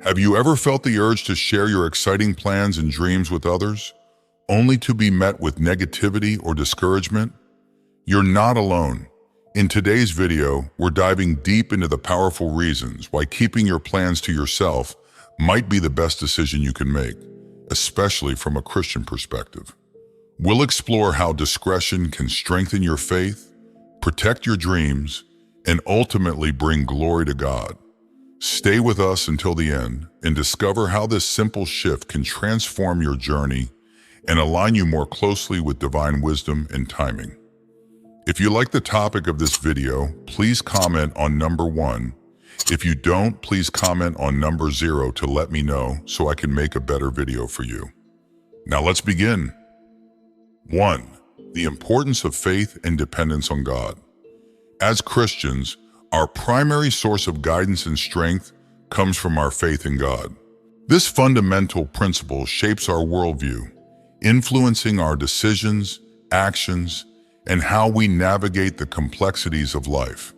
Have you ever felt the urge to share your exciting plans and dreams with others, only to be met with negativity or discouragement? You're not alone. In today's video, we're diving deep into the powerful reasons why keeping your plans to yourself might be the best decision you can make, especially from a Christian perspective. We'll explore how discretion can strengthen your faith, protect your dreams, and ultimately bring glory to God. Stay with us until the end and discover how this simple shift can transform your journey and align you more closely with divine wisdom and timing. If you like the topic of this video, please comment on number 1. If you don't, please comment on number 0 to let me know so I can make a better video for you. Now let's begin. 1. The importance of faith and dependence on God. As Christians, our primary source of guidance and strength comes from our faith in God. This fundamental principle shapes our worldview, influencing our decisions, actions, and how we navigate the complexities of life.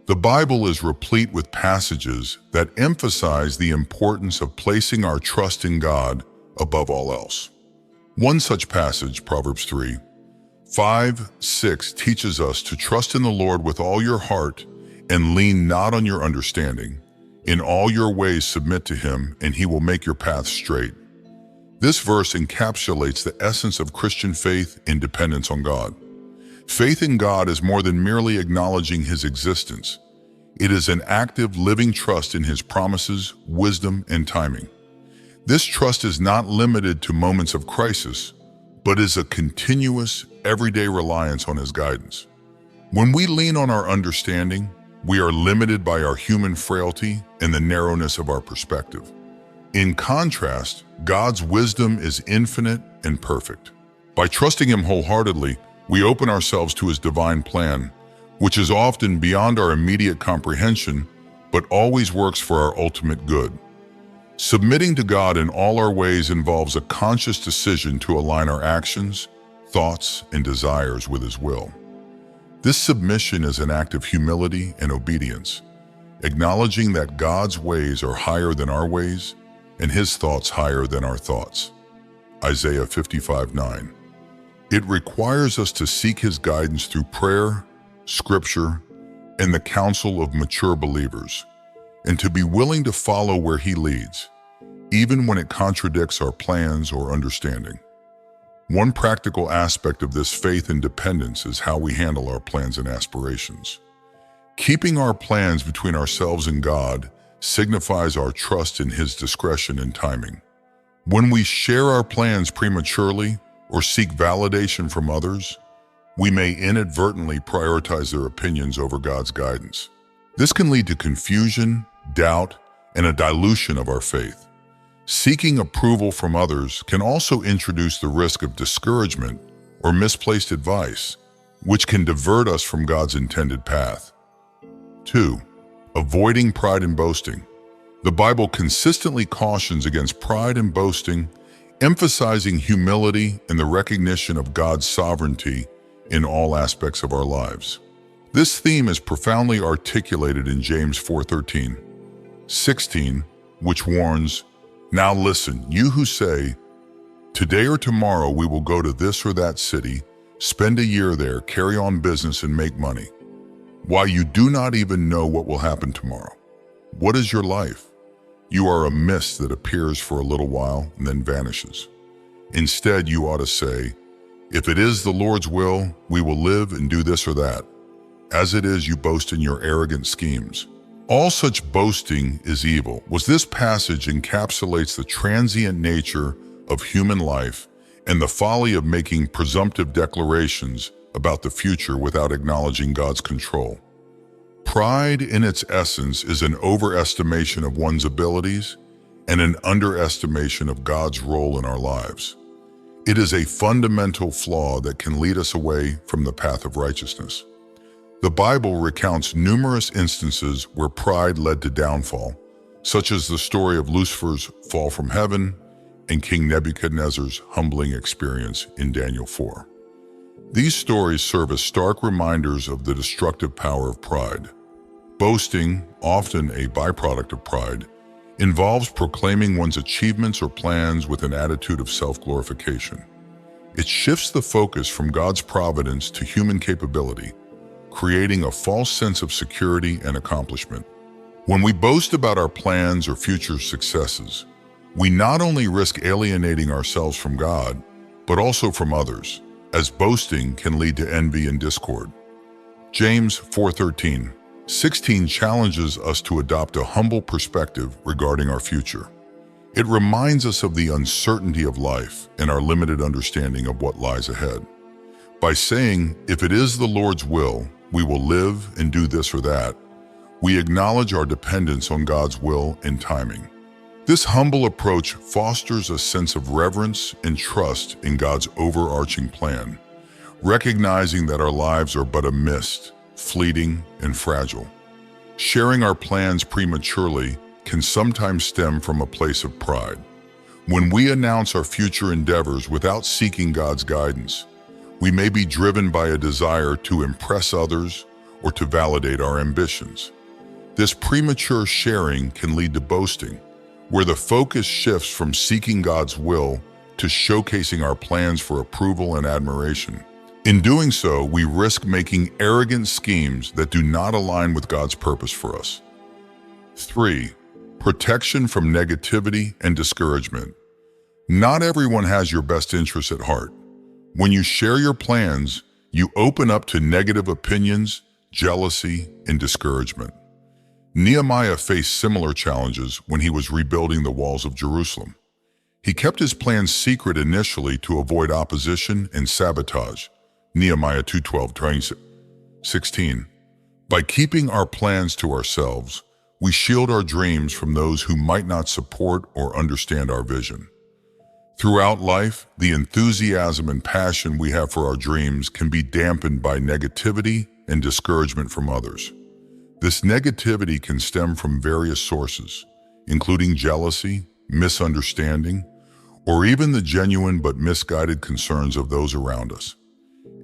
The Bible is replete with passages that emphasize the importance of placing our trust in God above all else. One such passage, Proverbs 3:5-6, teaches us to trust in the Lord with all your heart and lean not on your understanding. In all your ways submit to Him, and He will make your path straight. This verse encapsulates the essence of Christian faith and dependence on God. Faith in God is more than merely acknowledging His existence. It is an active, living trust in His promises, wisdom, and timing. This trust is not limited to moments of crisis, but is a continuous, everyday reliance on His guidance. When we lean on our understanding, we are limited by our human frailty and the narrowness of our perspective. In contrast, God's wisdom is infinite and perfect. By trusting Him wholeheartedly, we open ourselves to His divine plan, which is often beyond our immediate comprehension, but always works for our ultimate good. Submitting to God in all our ways involves a conscious decision to align our actions, thoughts, and desires with His will. This submission is an act of humility and obedience, acknowledging that God's ways are higher than our ways and His thoughts higher than our thoughts. Isaiah 55:9. It requires us to seek His guidance through prayer, scripture, and the counsel of mature believers, and to be willing to follow where He leads, even when it contradicts our plans or understanding. One practical aspect of this faith and dependence is how we handle our plans and aspirations. Keeping our plans between ourselves and God signifies our trust in His discretion and timing. When we share our plans prematurely or seek validation from others, we may inadvertently prioritize their opinions over God's guidance. This can lead to confusion, doubt, and a dilution of our faith. Seeking approval from others can also introduce the risk of discouragement or misplaced advice, which can divert us from God's intended path. 2. Avoiding pride and boasting. The Bible consistently cautions against pride and boasting, emphasizing humility and the recognition of God's sovereignty in all aspects of our lives. This theme is profoundly articulated in James 4:13-16, which warns, "Now listen, you who say, 'Today or tomorrow we will go to this or that city, spend a year there, carry on business and make money,' while you do not even know what will happen tomorrow. What is your life? You are a mist that appears for a little while and then vanishes. Instead, you ought to say, 'If it is the Lord's will, we will live and do this or that.' As it is, you boast in your arrogant schemes. All such boasting is evil." This passage encapsulates the transient nature of human life and the folly of making presumptive declarations about the future without acknowledging God's control. Pride, in its essence, is an overestimation of one's abilities and an underestimation of God's role in our lives. It is a fundamental flaw that can lead us away from the path of righteousness. The Bible recounts numerous instances where pride led to downfall, such as the story of Lucifer's fall from heaven and King Nebuchadnezzar's humbling experience in Daniel 4. These stories serve as stark reminders of the destructive power of pride. Boasting, often a byproduct of pride, involves proclaiming one's achievements or plans with an attitude of self-glorification. It shifts the focus from God's providence to human capability, creating a false sense of security and accomplishment. When we boast about our plans or future successes, we not only risk alienating ourselves from God, but also from others, as boasting can lead to envy and discord. James 4:13-16 challenges us to adopt a humble perspective regarding our future. It reminds us of the uncertainty of life and our limited understanding of what lies ahead. By saying, if it is the Lord's will, we will live and do this or that, we acknowledge our dependence on God's will and timing. This humble approach fosters a sense of reverence and trust in God's overarching plan, recognizing that our lives are but a mist, fleeting and fragile. Sharing our plans prematurely can sometimes stem from a place of pride. When we announce our future endeavors without seeking God's guidance, we may be driven by a desire to impress others or to validate our ambitions. This premature sharing can lead to boasting, where the focus shifts from seeking God's will to showcasing our plans for approval and admiration. In doing so, we risk making arrogant schemes that do not align with God's purpose for us. 3. Protection from negativity and discouragement. Not everyone has your best interests at heart. When you share your plans, you open up to negative opinions, jealousy, and discouragement. Nehemiah faced similar challenges when he was rebuilding the walls of Jerusalem. He kept his plans secret initially to avoid opposition and sabotage. Nehemiah 2:12-16. By keeping our plans to ourselves, we shield our dreams from those who might not support or understand our vision. Throughout life, the enthusiasm and passion we have for our dreams can be dampened by negativity and discouragement from others. This negativity can stem from various sources, including jealousy, misunderstanding, or even the genuine but misguided concerns of those around us.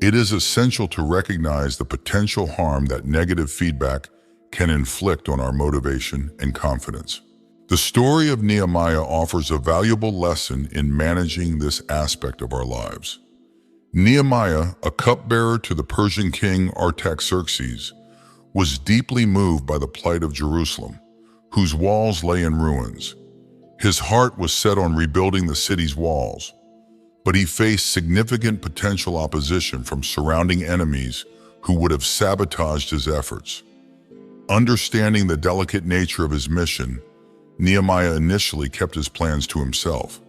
It is essential to recognize the potential harm that negative feedback can inflict on our motivation and confidence. The story of Nehemiah offers a valuable lesson in managing this aspect of our lives. Nehemiah, a cupbearer to the Persian king Artaxerxes, was deeply moved by the plight of Jerusalem, whose walls lay in ruins. His heart was set on rebuilding the city's walls, but he faced significant potential opposition from surrounding enemies who would have sabotaged his efforts. Understanding the delicate nature of his mission, Nehemiah initially kept his plans to himself.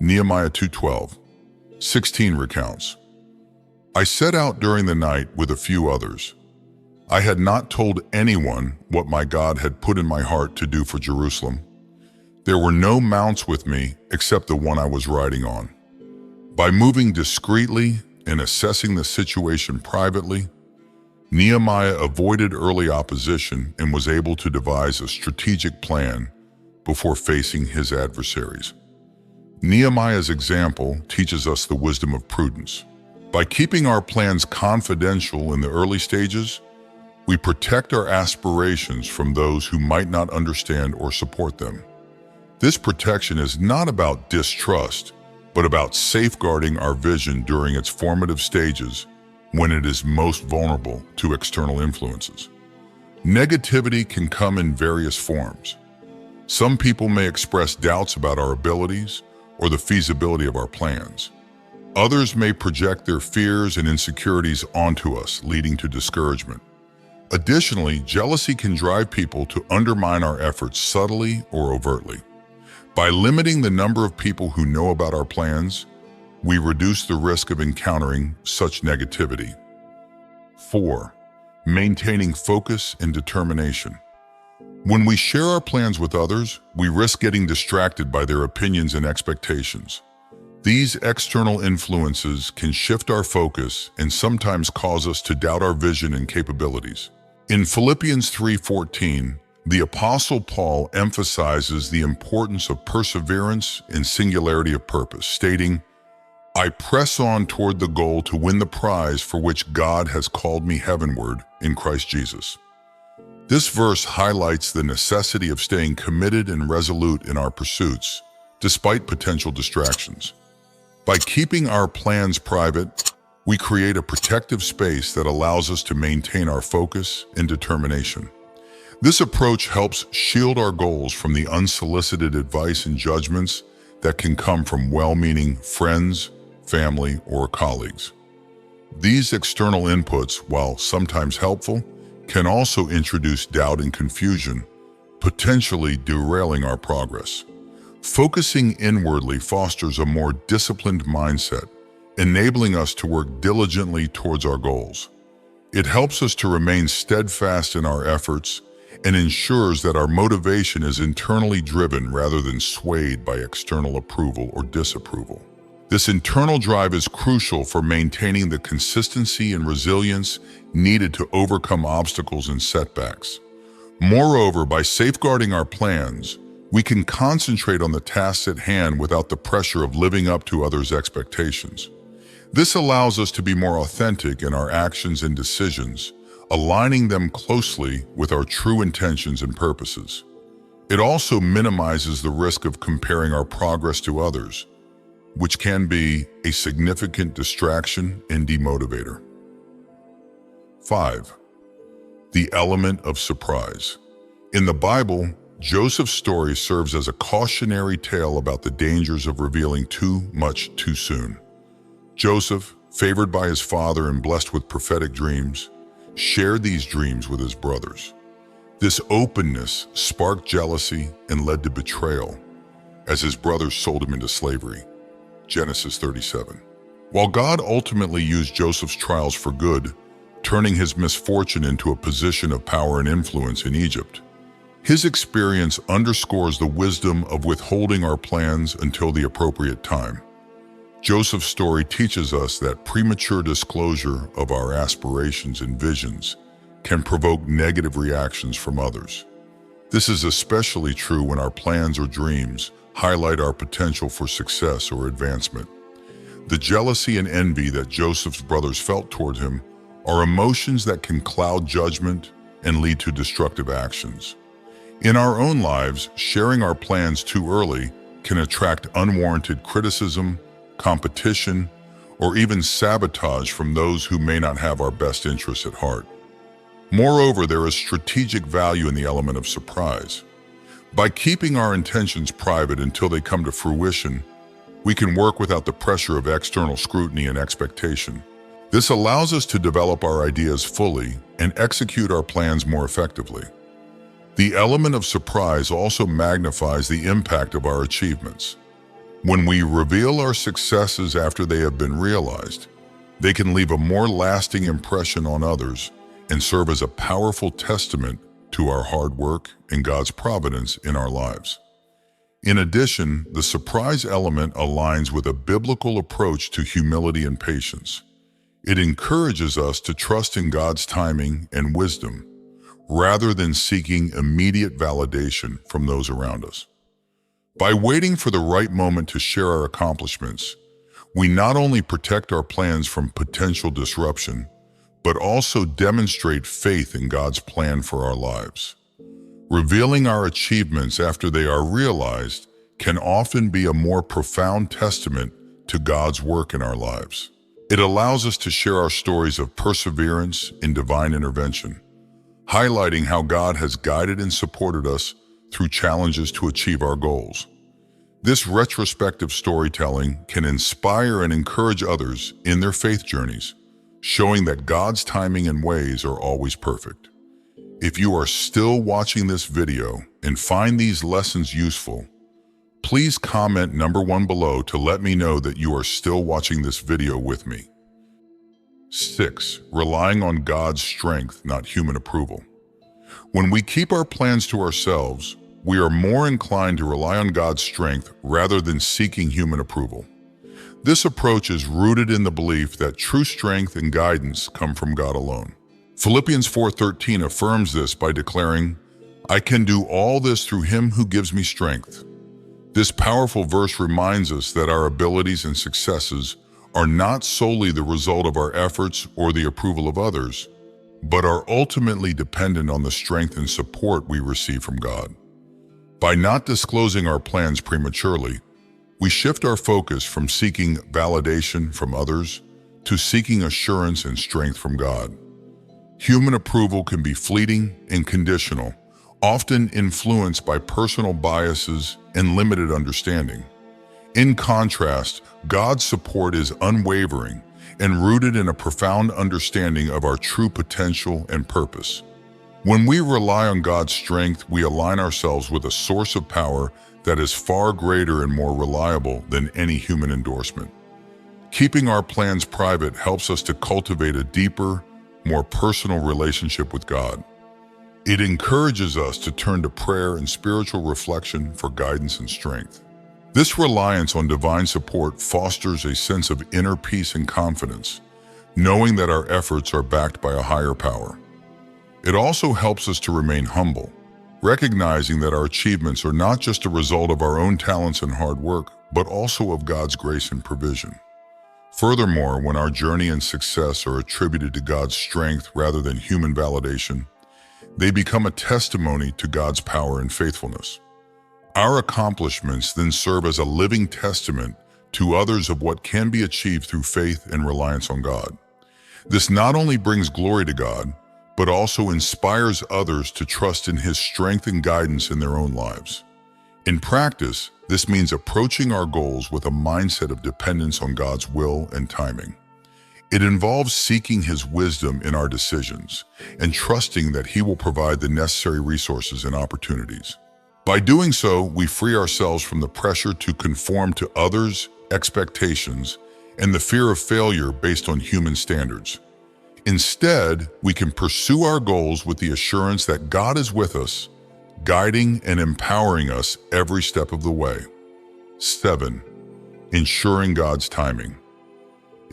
Nehemiah 2:12-16 recounts, "I set out during the night with a few others. I had not told anyone what my God had put in my heart to do for Jerusalem. There were no mounts with me except the one I was riding on. By moving discreetly and assessing the situation privately, Nehemiah avoided early opposition and was able to devise a strategic plan before facing his adversaries." Nehemiah's example teaches us the wisdom of prudence. By keeping our plans confidential in the early stages, we protect our aspirations from those who might not understand or support them. This protection is not about distrust, but about safeguarding our vision during its formative stages when it is most vulnerable to external influences. Negativity can come in various forms. Some people may express doubts about our abilities or the feasibility of our plans. Others may project their fears and insecurities onto us, leading to discouragement. Additionally, jealousy can drive people to undermine our efforts subtly or overtly. By limiting the number of people who know about our plans, we reduce the risk of encountering such negativity. 4. Maintaining focus and determination. When we share our plans with others, we risk getting distracted by their opinions and expectations. These external influences can shift our focus and sometimes cause us to doubt our vision and capabilities. In Philippians 3:14, the Apostle Paul emphasizes the importance of perseverance and singularity of purpose, stating, "I press on toward the goal to win the prize for which God has called me heavenward in Christ Jesus." This verse highlights the necessity of staying committed and resolute in our pursuits, despite potential distractions. By keeping our plans private, we create a protective space that allows us to maintain our focus and determination. This approach helps shield our goals from the unsolicited advice and judgments that can come from well-meaning friends, family, or colleagues. These external inputs, while sometimes helpful, can also introduce doubt and confusion, potentially derailing our progress. Focusing inwardly fosters a more disciplined mindset, enabling us to work diligently towards our goals. It helps us to remain steadfast in our efforts and ensures that our motivation is internally driven rather than swayed by external approval or disapproval. This internal drive is crucial for maintaining the consistency and resilience needed to overcome obstacles and setbacks. Moreover, by safeguarding our plans, we can concentrate on the tasks at hand without the pressure of living up to others' expectations. This allows us to be more authentic in our actions and decisions, aligning them closely with our true intentions and purposes. It also minimizes the risk of comparing our progress to others, which can be a significant distraction and demotivator. 5. The element of surprise. In the Bible, Joseph's story serves as a cautionary tale about the dangers of revealing too much too soon. Joseph, favored by his father and blessed with prophetic dreams, shared these dreams with his brothers. This openness sparked jealousy and led to betrayal, as his brothers sold him into slavery. Genesis 37. While God ultimately used Joseph's trials for good, turning his misfortune into a position of power and influence in Egypt, his experience underscores the wisdom of withholding our plans until the appropriate time. Joseph's story teaches us that premature disclosure of our aspirations and visions can provoke negative reactions from others. This is especially true when our plans or dreams highlight our potential for success or advancement. The jealousy and envy that Joseph's brothers felt toward him are emotions that can cloud judgment and lead to destructive actions. In our own lives, sharing our plans too early can attract unwarranted criticism, competition, or even sabotage from those who may not have our best interests at heart. Moreover, there is strategic value in the element of surprise. By keeping our intentions private until they come to fruition, we can work without the pressure of external scrutiny and expectation. This allows us to develop our ideas fully and execute our plans more effectively. The element of surprise also magnifies the impact of our achievements. When we reveal our successes after they have been realized, they can leave a more lasting impression on others and serve as a powerful testament to our hard work and God's providence in our lives. In addition, the surprise element aligns with a biblical approach to humility and patience. It encourages us to trust in God's timing and wisdom, rather than seeking immediate validation from those around us. By waiting for the right moment to share our accomplishments, we not only protect our plans from potential disruption, but also demonstrate faith in God's plan for our lives. Revealing our achievements after they are realized can often be a more profound testament to God's work in our lives. It allows us to share our stories of perseverance and divine intervention, highlighting how God has guided and supported us through challenges to achieve our goals. This retrospective storytelling can inspire and encourage others in their faith journeys, showing that God's timing and ways are always perfect. If you are still watching this video and find these lessons useful, please comment number 1 below to let me know that you are still watching this video with me. 6. Relying on God's strength, not human approval. When we keep our plans to ourselves, we are more inclined to rely on God's strength rather than seeking human approval. This approach is rooted in the belief that true strength and guidance come from God alone. Philippians 4:13 affirms this by declaring, "I can do all this through him who gives me strength." This powerful verse reminds us that our abilities and successes are not solely the result of our efforts or the approval of others, but are ultimately dependent on the strength and support we receive from God. By not disclosing our plans prematurely, we shift our focus from seeking validation from others to seeking assurance and strength from God. Human approval can be fleeting and conditional, often influenced by personal biases and limited understanding. In contrast, God's support is unwavering and rooted in a profound understanding of our true potential and purpose. When we rely on God's strength, we align ourselves with a source of power that is far greater and more reliable than any human endorsement. Keeping our plans private helps us to cultivate a deeper, more personal relationship with God. It encourages us to turn to prayer and spiritual reflection for guidance and strength. This reliance on divine support fosters a sense of inner peace and confidence, knowing that our efforts are backed by a higher power. It also helps us to remain humble, recognizing that our achievements are not just a result of our own talents and hard work, but also of God's grace and provision. Furthermore, when our journey and success are attributed to God's strength rather than human validation, they become a testimony to God's power and faithfulness. Our accomplishments then serve as a living testament to others of what can be achieved through faith and reliance on God. This not only brings glory to God, but also inspires others to trust in His strength and guidance in their own lives. In practice, this means approaching our goals with a mindset of dependence on God's will and timing. It involves seeking His wisdom in our decisions and trusting that He will provide the necessary resources and opportunities. By doing so, we free ourselves from the pressure to conform to others' expectations and the fear of failure based on human standards. Instead, we can pursue our goals with the assurance that God is with us, guiding and empowering us every step of the way. 7. Ensuring God's timing.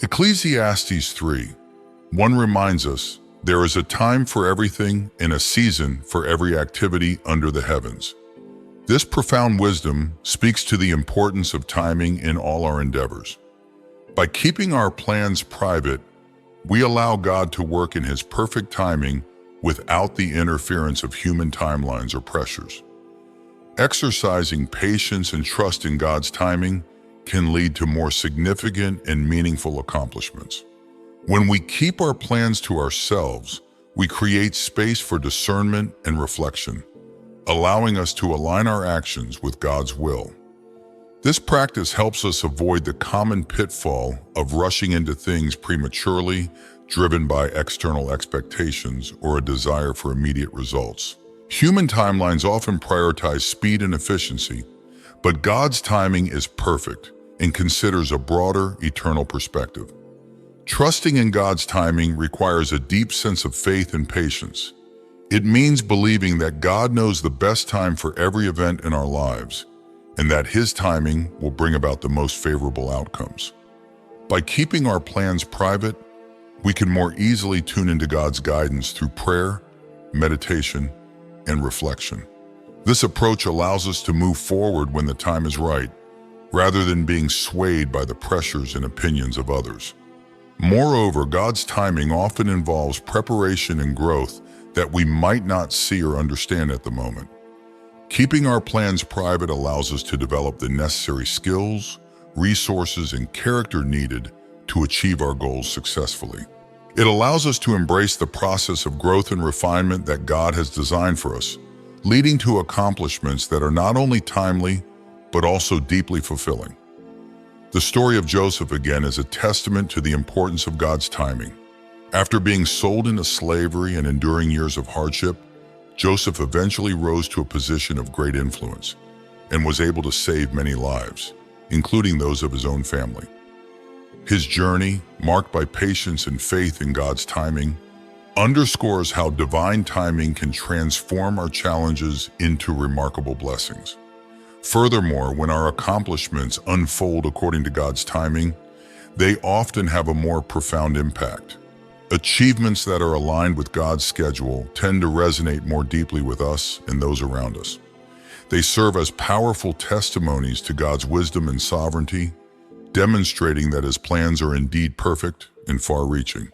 Ecclesiastes 3:1 reminds us, "There is a time for everything and a season for every activity under the heavens." This profound wisdom speaks to the importance of timing in all our endeavors. By keeping our plans private, we allow God to work in His perfect timing without the interference of human timelines or pressures. Exercising patience and trust in God's timing can lead to more significant and meaningful accomplishments. When we keep our plans to ourselves, we create space for discernment and reflection, allowing us to align our actions with God's will. This practice helps us avoid the common pitfall of rushing into things prematurely, driven by external expectations or a desire for immediate results. Human timelines often prioritize speed and efficiency, but God's timing is perfect and considers a broader, eternal perspective. Trusting in God's timing requires a deep sense of faith and patience. It means believing that God knows the best time for every event in our lives, and that His timing will bring about the most favorable outcomes. By keeping our plans private, we can more easily tune into God's guidance through prayer, meditation, and reflection. This approach allows us to move forward when the time is right, rather than being swayed by the pressures and opinions of others. Moreover, God's timing often involves preparation and growth that we might not see or understand at the moment. Keeping our plans private allows us to develop the necessary skills, resources, and character needed to achieve our goals successfully. It allows us to embrace the process of growth and refinement that God has designed for us, leading to accomplishments that are not only timely, but also deeply fulfilling. The story of Joseph again is a testament to the importance of God's timing. After being sold into slavery and enduring years of hardship, Joseph eventually rose to a position of great influence and was able to save many lives, including those of his own family. His journey, marked by patience and faith in God's timing, underscores how divine timing can transform our challenges into remarkable blessings. Furthermore, when our accomplishments unfold according to God's timing, they often have a more profound impact. Achievements that are aligned with God's schedule tend to resonate more deeply with us and those around us. They serve as powerful testimonies to God's wisdom and sovereignty, demonstrating that His plans are indeed perfect and far-reaching.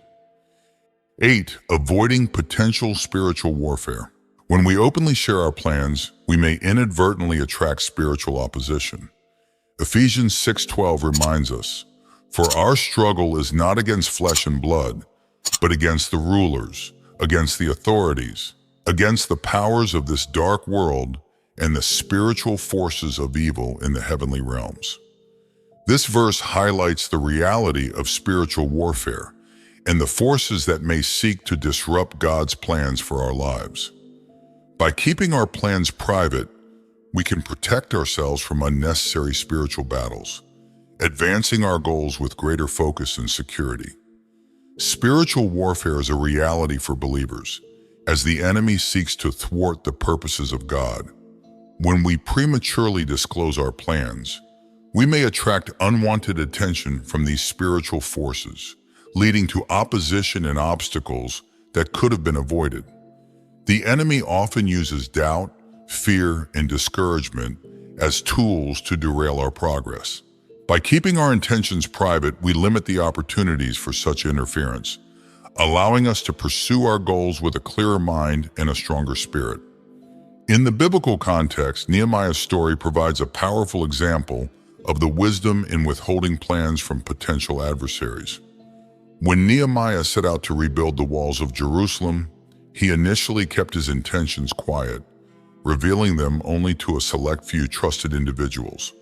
8. Avoiding potential spiritual warfare. When we openly share our plans, we may inadvertently attract spiritual opposition. Ephesians 6:12 reminds us, "For our struggle is not against flesh and blood, but against the rulers, against the authorities, against the powers of this dark world, and the spiritual forces of evil in the heavenly realms." This verse highlights the reality of spiritual warfare and the forces that may seek to disrupt God's plans for our lives. By keeping our plans private, we can protect ourselves from unnecessary spiritual battles, advancing our goals with greater focus and security. Spiritual warfare is a reality for believers, as the enemy seeks to thwart the purposes of God. When we prematurely disclose our plans, we may attract unwanted attention from these spiritual forces, leading to opposition and obstacles that could have been avoided. The enemy often uses doubt, fear, and discouragement as tools to derail our progress. By keeping our intentions private, we limit the opportunities for such interference, allowing us to pursue our goals with a clearer mind and a stronger spirit. In the biblical context, Nehemiah's story provides a powerful example of the wisdom in withholding plans from potential adversaries. When Nehemiah set out to rebuild the walls of Jerusalem, he initially kept his intentions quiet, revealing them only to a select few trusted individuals.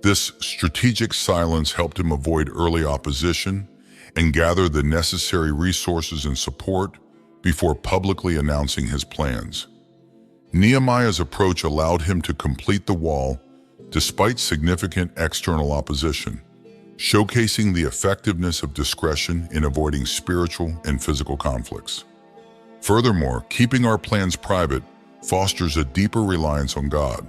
This strategic silence helped him avoid early opposition and gather the necessary resources and support before publicly announcing his plans. Nehemiah's approach allowed him to complete the wall despite significant external opposition, showcasing the effectiveness of discretion in avoiding spiritual and physical conflicts. Furthermore, keeping our plans private fosters a deeper reliance on God.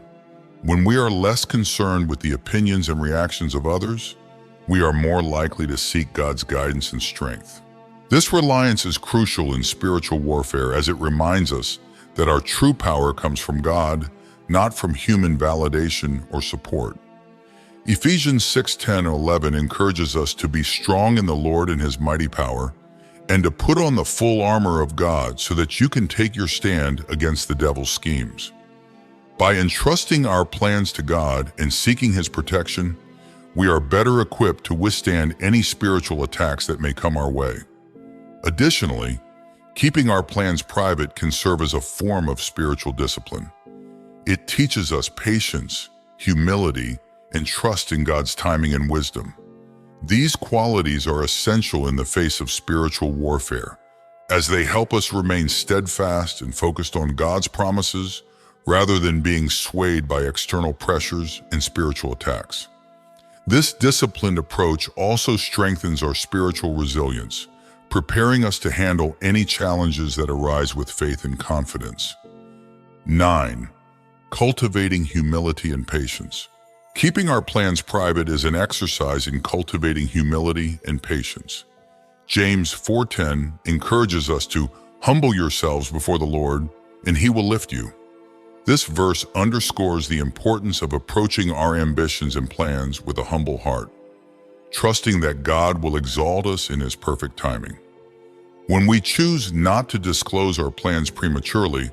When we are less concerned with the opinions and reactions of others, we are more likely to seek God's guidance and strength. This reliance is crucial in spiritual warfare, as it reminds us that our true power comes from God, not from human validation or support. Ephesians 6:10-11 encourages us to be strong in the Lord and His mighty power, and to put on the full armor of God so that you can take your stand against the devil's schemes. By entrusting our plans to God and seeking His protection, we are better equipped to withstand any spiritual attacks that may come our way. Additionally, keeping our plans private can serve as a form of spiritual discipline. It teaches us patience, humility, and trust in God's timing and wisdom. These qualities are essential in the face of spiritual warfare, as they help us remain steadfast and focused on God's promises rather than being swayed by external pressures and spiritual attacks. This disciplined approach also strengthens our spiritual resilience, preparing us to handle any challenges that arise with faith and confidence. 9. Cultivating humility and patience. Keeping our plans private is an exercise in cultivating humility and patience. James 4:10 encourages us to humble yourselves before the Lord, and He will lift you. This verse underscores the importance of approaching our ambitions and plans with a humble heart, trusting that God will exalt us in His perfect timing. When we choose not to disclose our plans prematurely,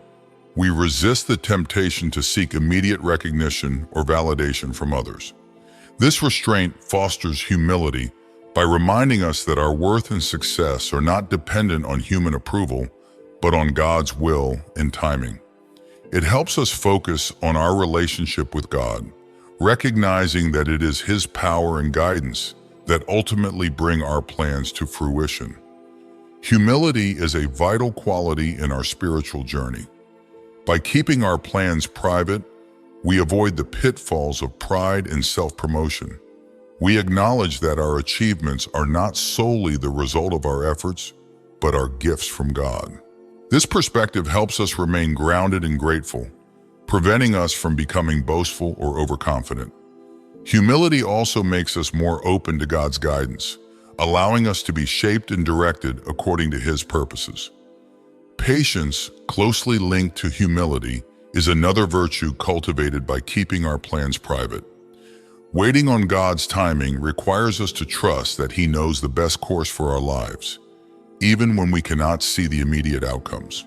we resist the temptation to seek immediate recognition or validation from others. This restraint fosters humility by reminding us that our worth and success are not dependent on human approval, but on God's will and timing. It helps us focus on our relationship with God, recognizing that it is His power and guidance that ultimately bring our plans to fruition. Humility is a vital quality in our spiritual journey. By keeping our plans private, we avoid the pitfalls of pride and self-promotion. We acknowledge that our achievements are not solely the result of our efforts, but are gifts from God. This perspective helps us remain grounded and grateful, preventing us from becoming boastful or overconfident. Humility also makes us more open to God's guidance, allowing us to be shaped and directed according to His purposes. Patience, closely linked to humility, is another virtue cultivated by keeping our plans private. Waiting on God's timing requires us to trust that He knows the best course for our lives, even when we cannot see the immediate outcomes.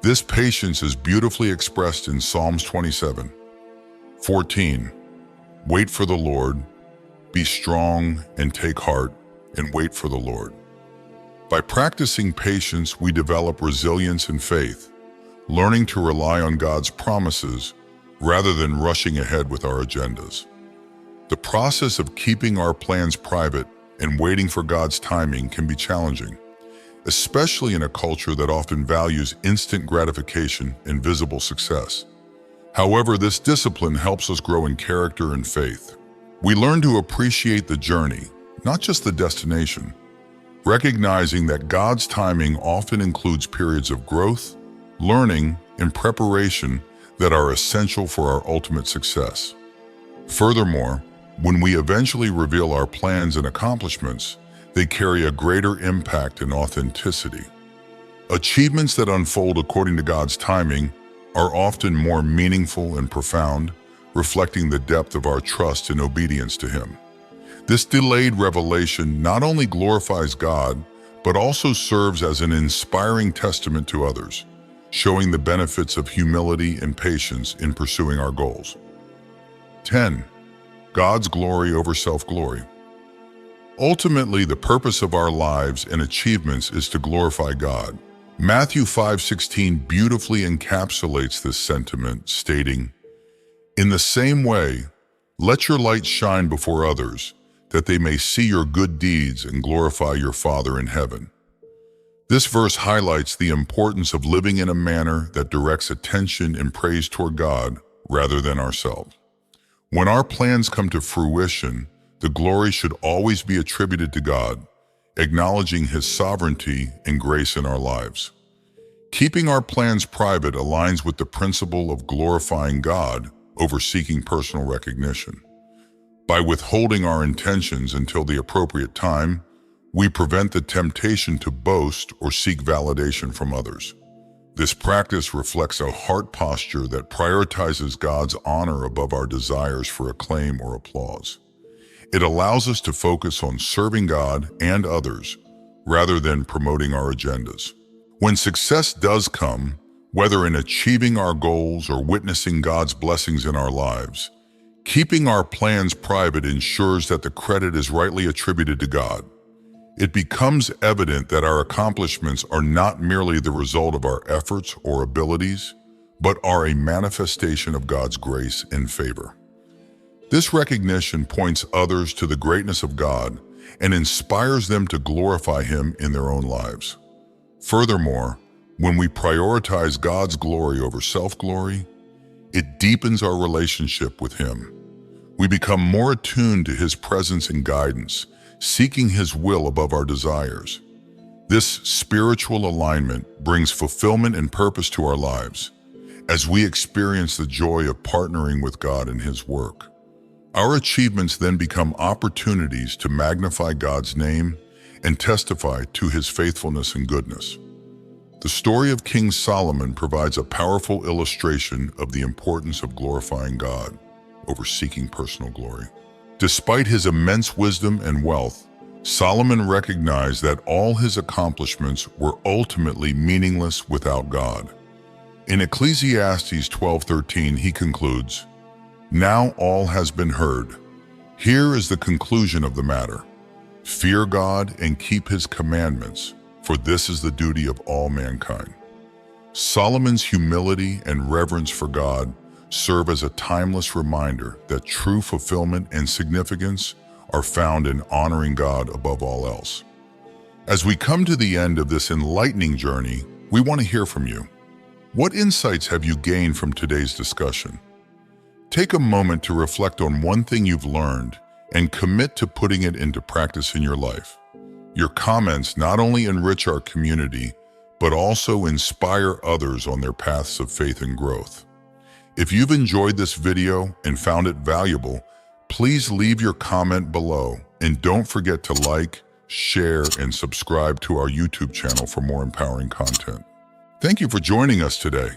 This patience is beautifully expressed in Psalms 27:14. Wait for the Lord, be strong and take heart, and wait for the Lord. By practicing patience, we develop resilience and faith, learning to rely on God's promises rather than rushing ahead with our agendas. The process of keeping our plans private and waiting for God's timing can be challenging, especially in a culture that often values instant gratification and visible success. However, this discipline helps us grow in character and faith. We learn to appreciate the journey, not just the destination, recognizing that God's timing often includes periods of growth, learning, and preparation that are essential for our ultimate success. Furthermore, when we eventually reveal our plans and accomplishments, they carry a greater impact and authenticity. Achievements that unfold according to God's timing are often more meaningful and profound, reflecting the depth of our trust and obedience to Him. This delayed revelation not only glorifies God, but also serves as an inspiring testament to others, showing the benefits of humility and patience in pursuing our goals. 10. God's glory over self-glory. Ultimately, the purpose of our lives and achievements is to glorify God. Matthew 5:16 beautifully encapsulates this sentiment, stating, "In the same way, let your light shine before others, that they may see your good deeds and glorify your Father in heaven." This verse highlights the importance of living in a manner that directs attention and praise toward God rather than ourselves. When our plans come to fruition, the glory should always be attributed to God, acknowledging His sovereignty and grace in our lives. Keeping our plans private aligns with the principle of glorifying God over seeking personal recognition. By withholding our intentions until the appropriate time, we prevent the temptation to boast or seek validation from others. This practice reflects a heart posture that prioritizes God's honor above our desires for acclaim or applause. It allows us to focus on serving God and others rather than promoting our agendas. When success does come, whether in achieving our goals or witnessing God's blessings in our lives, keeping our plans private ensures that the credit is rightly attributed to God. It becomes evident that our accomplishments are not merely the result of our efforts or abilities, but are a manifestation of God's grace and favor. This recognition points others to the greatness of God and inspires them to glorify Him in their own lives. Furthermore, when we prioritize God's glory over self-glory, it deepens our relationship with Him. We become more attuned to His presence and guidance, seeking His will above our desires. This spiritual alignment brings fulfillment and purpose to our lives as we experience the joy of partnering with God in His work. Our achievements then become opportunities to magnify God's name and testify to His faithfulness and goodness. The story of King Solomon provides a powerful illustration of the importance of glorifying God over seeking personal glory. Despite his immense wisdom and wealth, Solomon recognized that all his accomplishments were ultimately meaningless without God. In Ecclesiastes 12:13, he concludes, "Now all has been heard. Here is the conclusion of the matter. Fear God and keep His commandments, for this is the duty of all mankind." Solomon's humility and reverence for God serve as a timeless reminder that true fulfillment and significance are found in honoring God above all else. As we come to the end of this enlightening journey, we want to hear from you. What insights have you gained from today's discussion? Take a moment to reflect on one thing you've learned and commit to putting it into practice in your life. Your comments not only enrich our community, but also inspire others on their paths of faith and growth. If you've enjoyed this video and found it valuable, please leave your comment below and don't forget to like, share, and subscribe to our YouTube channel for more empowering content. Thank you for joining us today.